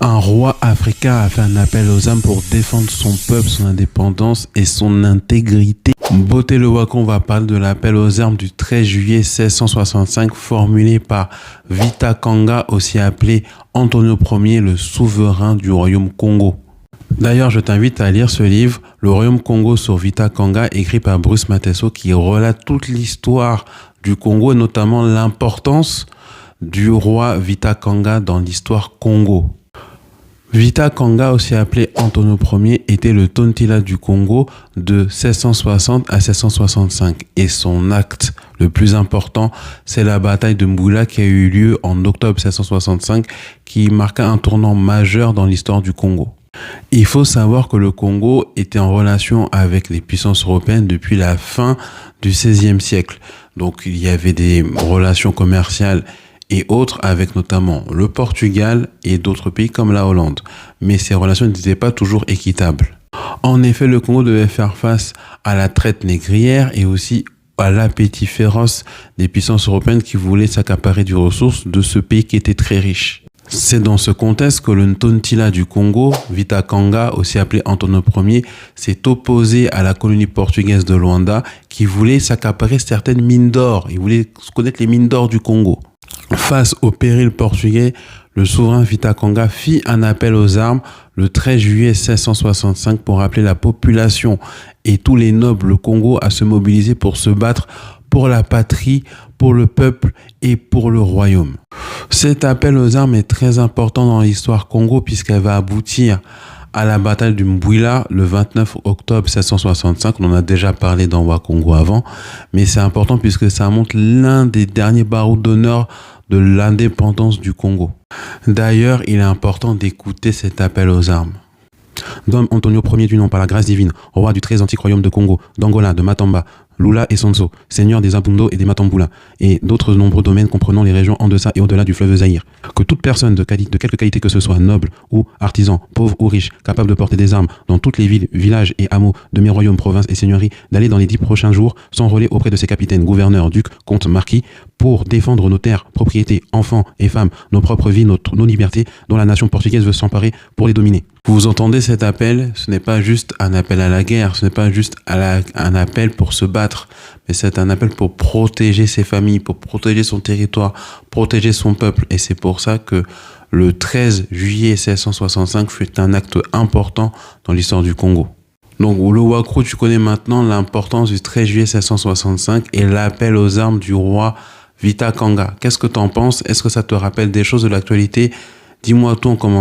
Un roi africain a fait un appel aux armes pour défendre son peuple, son indépendance et son intégrité. Beauté le Wako, on va parler de l'appel aux armes du 13 juillet 1665 formulé par Vita Kanga, aussi appelé Antonio Ier, le souverain du royaume Congo. D'ailleurs, je t'invite à lire ce livre, Le royaume Congo sur Vita Kanga, écrit par Bruce Mateso, qui relate toute l'histoire du Congo et notamment l'importance du roi Vita Kanga dans l'histoire Congo. Vita Kanga, aussi appelé Antonio Ier, était le Tontila du Congo de 1660 à 1665 et son acte le plus important, c'est la bataille de Mbouila qui a eu lieu en octobre 1665 qui marqua un tournant majeur dans l'histoire du Congo. Il faut savoir que le Congo était en relation avec les puissances européennes depuis la fin du XVIe siècle. Donc il y avait des relations commerciales et autres avec notamment le Portugal et d'autres pays comme la Hollande. Mais ces relations n'étaient pas toujours équitables. En effet, le Congo devait faire face à la traite négrière et aussi à l'appétit féroce des puissances européennes qui voulaient s'accaparer des ressources de ce pays qui était très riche. C'est dans ce contexte que le Ntontila du Congo, Vita Kanga, aussi appelé Antonio Ier, s'est opposé à la colonie portugaise de Luanda qui voulait s'accaparer certaines mines d'or. Il voulait connaître les mines d'or du Congo. Face au péril portugais, le souverain Vita Kanga fit un appel aux armes le 13 juillet 1665 pour appeler la population et tous les nobles Congo à se mobiliser pour se battre pour la patrie, pour le peuple et pour le royaume. Cet appel aux armes est très important dans l'histoire Congo puisqu'elle va aboutir à la bataille du Mbouila le 29 octobre 1665. On en a déjà parlé dans Wakongo avant, mais c'est important puisque ça montre l'un des derniers barreaux d'honneur de l'indépendance du Congo. D'ailleurs, il est important d'écouter cet appel aux armes. Dom Antonio Ier du nom par la grâce divine, roi du très antique royaume de Congo, d'Angola, de Matamba, Lula et Sonso, seigneur des Abundo et des Matambula, et d'autres nombreux domaines comprenant les régions en deçà et au-delà du fleuve Zaïre. Que toute personne de quelque qualité que ce soit, noble ou artisan, pauvre ou riche, capable de porter des armes dans toutes les villes, villages et hameaux de mes royaumes, provinces et seigneuries, d'aller dans les 10 prochains jours s'enrôler auprès de ses capitaines, gouverneurs, ducs, comtes, marquis, pour défendre nos terres, propriétés, enfants et femmes, nos propres vies, nos libertés, dont la nation portugaise veut s'emparer pour les dominer. Vous entendez cet appel? Ce n'est pas juste un appel à la guerre, ce n'est pas juste un appel pour se battre, mais c'est un appel pour protéger ses familles, pour protéger son territoire, protéger son peuple. Et c'est pour ça que le 13 juillet 1665 fut un acte important dans l'histoire du Congo. Donc, le Wakro, tu connais maintenant l'importance du 13 juillet 1665 et l'appel aux armes du roi Vita Kanga. Qu'est-ce que tu en penses? Est-ce que ça te rappelle des choses de l'actualité? Dis-moi tout en commentaire.